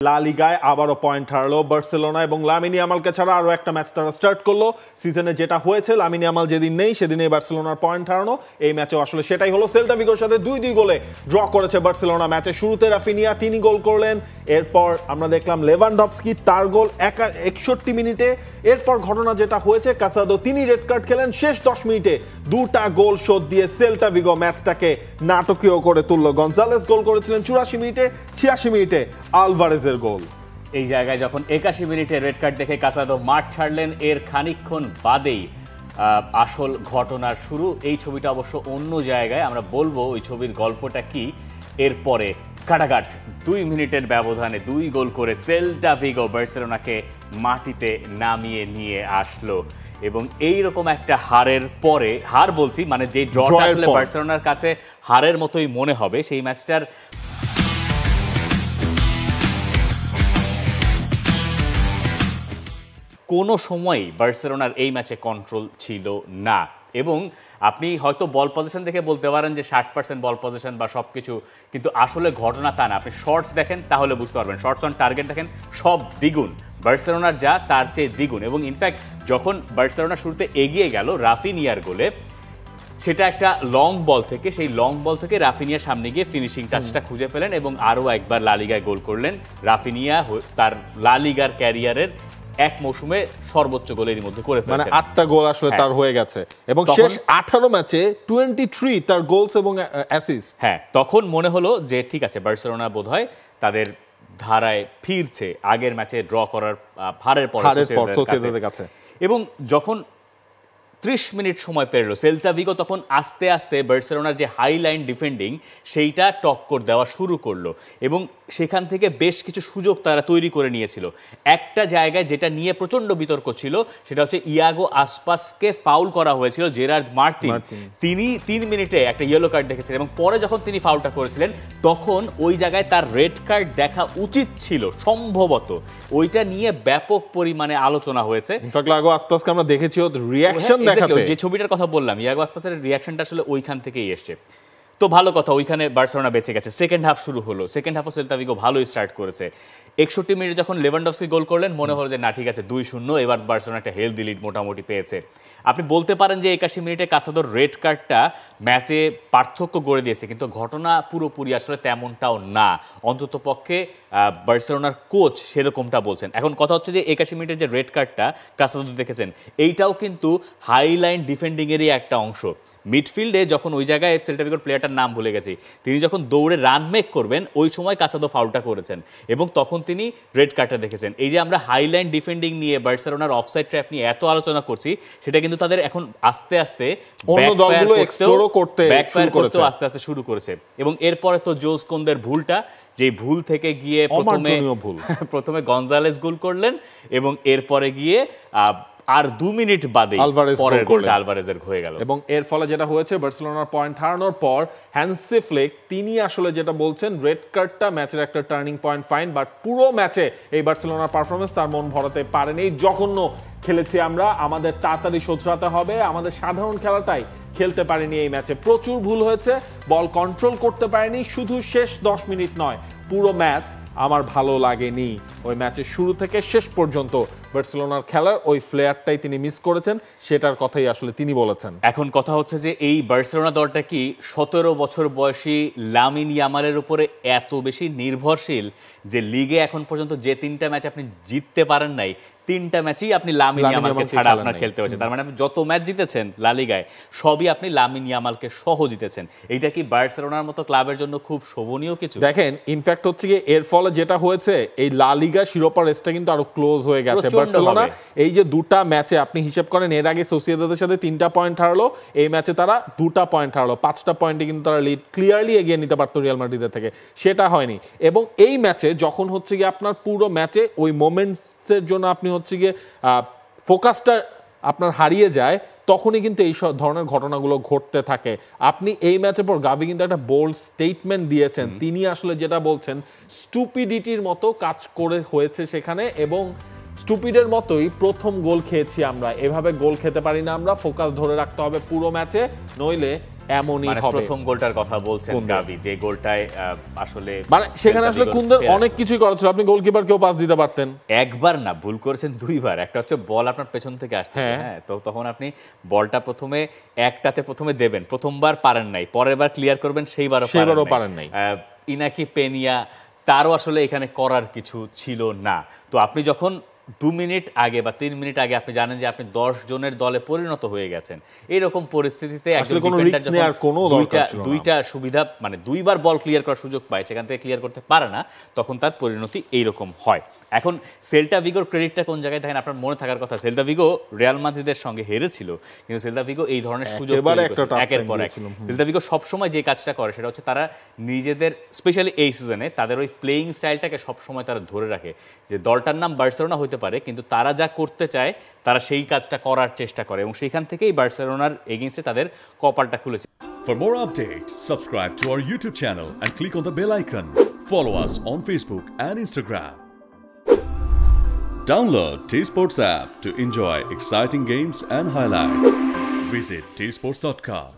লা লিগায় আবারও point হারলো Barcelona এবং লামিন ইয়ামালকে ছাড়া আরও একটা ম্যাচ তারা স্টার্ট করলো। সিজনে যেটা হয়েছে লামিন ইয়ামাল যেদিন নেই সেদিনে বার্সেলোনার পয়েন্ট হারানো, এই ম্যাচেও আসলে সেটাই হলো। সেল্টা ভিগোর সাথে 2-2 গোলে ড্র করেছে বার্সেলোনা। ম্যাচের শুরুতে রাফিনিয়া 3 গোল করলেন, এরপর আমরা দেখলাম লেভানডফস্কি তার গোল 61 মিনিটে। এরপর ঘটনা যেটা হয়েছে, কাসাদো তিনি রেড কার্ড খেলেন শেষ 10 মিনিটে, 2টা গোল শোধ দিয়ে সেল্টা ভিগো ম্যাচটাকে নাটকীয় করে তুললো। গনজালেস গোল করেছিলেন 84 মিনিটে, 86 মিনিটে আলভারেজের গোল। এই জায়গায় যখন 81 মিনিটে রেড কার্ড দেখে কাসাদো মাঠ ছাড়লেন, এর খানিকক্ষণ বাদেই আসল ঘটনার শুরু। এই ছবিটা অবশ্য অন্য জায়গায়, আমরা বলবো ওই ছবির গল্পটা কি। এরপরে কাটাঘাট 2 মিনিটের ব্যবধানে 2 গোল করে সেল্টা ভিগো বার্সেলোনাকে মাটিতে নামিয়ে নিয়ে আসলো। এবং এইরকম একটা হারের পরে, হার বলছি মানে যে ড্রটা আসলে বার্সেলোনার কাছে হারের মতোই মনে হবে, সেই ম্যাচটার কোনো সময়ই বার্সেলোনার এই ম্যাচে কন্ট্রোল ছিল না। এবং আপনি হয়তো বল পজিশন দেখে বলতে পারেন যে 60% বল পজিশন বা সব কিছু, কিন্তু আসলে ঘটনা তা না। আপনি শর্টস দেখেন তাহলে বুঝতে পারবেন, শর্টস অন টার্গেট দেখেন সব দ্বিগুণ, বার্সেলোনার যা তার চেয়ে দ্বিগুণ। এবং ইনফ্যাক্ট যখন বার্সেলোনা শুরুতে এগিয়ে গেল রাফিনিয়ার গোলে, সেটা একটা লং বল থেকে, সেই লং বল থেকে রাফিনিয়া সামনে গিয়ে ফিনিশিং টাচটা খুঁজে পেলেন এবং আরও একবার লা লিগায় গোল করলেন। রাফিনিয়া তার লা লিগার ক্যারিয়ারের এক মৌসুমে সর্বোচ্চ গোলের মধ্যে করে ফেলেছেন, মানে 8টা গোল আসলে তার হয়ে গেছে এবং শেষ 18 ম্যাচে 23 তার গোলস এবং অ্যাসিস্ট। হ্যাঁ, তখন মনে হলো যে ঠিক আছে, বার্সেলোনা বোধহয় তাদের ধারায় ফিরছে আগের ম্যাচে ড্র করার হারের পর সোসিয়েদাদের কাছে। এবং যখন 30 মিনিট সময় পেরোলো, সেল্টা ভিগো তখন আস্তে আস্তে বার্সেলোনার যে হাই লাইন ডিফেন্ডিং সেইটা টক্কর দেওয়া শুরু করলো এবং সেখান থেকে বেশ কিছু সুযোগ তারা তৈরি করে নিয়েছিল। একটা জায়গায় যেটা নিয়ে প্রচন্ড বিতর্ক ছিল, সেটা হচ্ছে ইয়াগো আসপাসকে ফাউল করা হয়েছিল জেরার্ড মার্টিন। তিনি 3 মিনিটে একটা ইয়েলো কার্ড দেখেছিলেন এবং পরে যখন তিনি ফাউলটা করেছিলেন তখন ওই জায়গায় তার রেড কার্ড দেখা উচিত ছিল সম্ভবত। ওইটা নিয়ে ব্যাপক পরিমাণে আলোচনা হয়েছে। ইনফ্যাক্ট ইয়াগো আসপাসকে আমরা দেখেছি ওর রিঅ্যাকশন দেখাতে, যে ছবিটার কথা বললাম, ইয়াগো আসপাসের রিঅ্যাকশনটা আসলে ওইখান থেকেই এসছে। তো ভালো কথা, ওইখানে বার্সেলোনা বেঁচে গেছে। সেকেন্ড হাফ শুরু হলো, সেকেন্ড হাফও সেল্টা ভিগো ভালোই স্টার্ট করেছে। 61 মিনিটে যখন লেভানডফস্কি গোল করলেন মনে হলো যে না ঠিক আছে 2-0, এবার বার্সেলোনা একটা হেলদি লিড মোটামুটি পেয়েছে। আপনি বলতে পারেন যে 81 মিনিটে কাসাদোর রেড কার্ডটা ম্যাচে পার্থক্য গড়ে দিয়েছে, কিন্তু ঘটনা পুরোপুরি আসলে তেমনটাও না। অন্তত পক্ষে বার্সেলোনার কোচ সেরকমটা বলছেন। এখন কথা হচ্ছে যে 81 মিনিটের যে রেড কার্ডটা কাসাদো দেখেছেন, এইটাও কিন্তু হাইলাইন ডিফেন্ডিংয়েরই একটা অংশ। মিডফিল্ডে যখন ওই জায়গায় সেল্টা ভিগোর প্লেয়ারটার নাম ভুলে গেছি, তিনি যখন দৌড়ে রান মেক করবেন ওই সময় কাসাদো ফাউলটা করেছেন এবং তখন তিনি রেড কার্ডটা দেখেছেন। এই যে আমরা হাইলাইন ডিফেন্ডিং নিয়ে বার্সেলোনার অফসাইড ট্র্যাপ নিয়ে এত আলোচনা করছি, সেটা কিন্তু তাদের এখন আস্তে আস্তে ব্যাকফায়ার করতেও আস্তে আস্তে শুরু করেছে। এবং এরপরে তো জোস কোন্দের ভুলটা, যে ভুল থেকে গিয়ে প্রথমে গনজালেস গোল করলেন এবং এরপরে গিয়ে আর 2 মিনিট বাদে পরের গোলটা আলভারেজের হয়ে গেল। এবং এর ফলে যেটা হয়েছে, বার্সেলোনার পয়েন্ট হারানোর পর হ্যান্সি ফ্লিক তিনি আসলে যেটা বলছেন, রেড কার্ডটা ম্যাচের একটা টার্নিং পয়েন্ট ফাইন, বাট পুরো ম্যাচে এই বার্সেলোনার পারফরমেন্স তার মন ভরাতে পারেনি। জঘন্য খেলেছি আমরা, আমাদের তাড়াতাড়ি শোধরাতে হবে, আমাদের সাধারণ খেলাটাই খেলতে পারিনি এই ম্যাচে। প্রচুর ভুল হয়েছে, বল কন্ট্রোল করতে পারেনি। শুধু শেষ 10 মিনিট নয়, পুরো ম্যাচ আমার ভালো লাগেনি। ওই ম্যাচের শুরু থেকে শেষ পর্যন্ত বার্সেলোনার খেলার ওই ফ্লেয়ারটাই তিনি মিস করেছেন, সেটার কথাই আসলে তিনি বলেছেন। এখন কথা হচ্ছে যে এই বার্সেলোনা দলটা কি 17 বছর বয়সী লামিন ইয়ামালের উপরে এত বেশি নির্ভরশীল যে লিগে এখন পর্যন্ত যে 3টা ম্যাচ আপনি জিততে পারেন নাই, 3টা ম্যাচই আপনি লামিন ইয়ামালকে ছাড়া আপনার খেলতে হয়েছে। তার মানে আপনি যত ম্যাচ জিতেছেন লা লিগায় সবই আপনি লামিন ইয়ামালকে সহ জিতেছেন। এইটা কি বার্সেলোনার মতো ক্লাবের জন্য খুব শোভনীয় কিছু? দেখেন, ইনফ্যাক্ট হচ্ছে কি এর ফলে যেটা হয়েছে, এই লা লিগা শিরোপা রেসটা কিন্তু আরো ক্লোজ হয়ে গেছে। বার্সেলোনা এই যে 2টা ম্যাচে আপনি হিসাব করেন, এর আগে সোসিয়েদাদের সাথে 3টা পয়েন্ট হারলো, এই ম্যাচে তারা 2টা পয়েন্ট হারলো, 5টা পয়েন্টে কিন্তু তারা লিড ক্লিয়ারলি এগিয়ে নিতে পারতো রিয়াল মাদ্রিদের থেকে, সেটা হয়নি। এবং এই ম্যাচে যখন হচ্ছে গিয়ে আপনার পুরো ম্যাচে ওই মোমেন্টসের জন্য আপনি হচ্ছে গিয়ে ফোকাসটা আপনার হারিয়ে যায়, তখনই কিন্তু এই সব ধরনের ঘটনাগুলো ঘটতে থাকে। আপনি এই ম্যাচের পর গাভি কিন্তু একটা বোল্ড স্টেটমেন্ট দিয়েছেন, তিনি আসলে যেটা বলছেন স্টুপিডিটির মতো কাজ করে হয়েছে সেখানে, এবং স্টুপিডের মতোই প্রথম গোল খেয়েছি আমরা, এভাবে গোল খেতে পারি না আমরা, ফোকাস ধরে রাখতে হবে পুরো ম্যাচে, নইলে এমনই মানে হবে। প্রথম গোলটার কথা বলছেন গাভি, যে গোলটায় আসলে মানে সেখানে আসলে কুন্দের অনেক কিছুই করা ছিল, আপনি গোলকিপারকেও পাস দিতে পারতেন। একবার না, ভুল করেছেন দুইবার। একটা হচ্ছে বল আপনার পেছন থেকে আসতেছে, হ্যাঁ, তো তখন আপনি বলটা প্রথমে এক টাচে প্রথমে দেবেন, প্রথমবার পারেন নাই, পরের বার ক্লিয়ার করবেন, সেইবারও পারেন নাই। ইনাকি পেনিয়া, তারও আসলে এখানে করার কিছু ছিল না। তো আপনি যখন 2 মিনিট আগে বা 3 মিনিট আগে আপনি জানেন যে আপনি 10 জনের দলে পরিণত হয়ে গেছেন, এইরকম পরিস্থিতিতে একজন ডিফেন্ডার যখন দুইটা সুবিধা, মানে দুইবার বল ক্লিয়ার করার সুযোগ পায়, সেখান থেকে ক্লিয়ার করতে পারে না, তখন তার পরিণতি এইরকম হয়। এখন সেল্টা ভিগোর ক্রেডিটটা কোন জায়গায় দেখেন, আপনার মনে থাকার কথা, সেল্টা ভিগো রিয়াল মাদ্রিদের সঙ্গে হেরেছিল, কিন্তু সেল্টা ভিগো এই ধরনের সুযোগ একের পর এক। সেল্টা ভিগো সবসময় যে কাজটা করে সেটা হচ্ছে তারা নিজেদের, স্পেশালি এই সিজনে, তাদের ওই প্লেয়িং স্টাইলটাকে সবসময় তারা ধরে রাখে, যে দলটার নাম বার্সেলোনা হতে পারে, কিন্তু তারা যা করতে চায় তারা সেই কাজটা করার চেষ্টা করে, এবং সেইখান থেকেই বার্সেলোনার এগেইনস্টে তাদের কপালটা খুলেছে। For more updates, subscribe to our YouTube channel and click on the bell icon. Follow us on Facebook and Instagram. Download T-Sports app to enjoy exciting games and highlights. Visit tsports.com.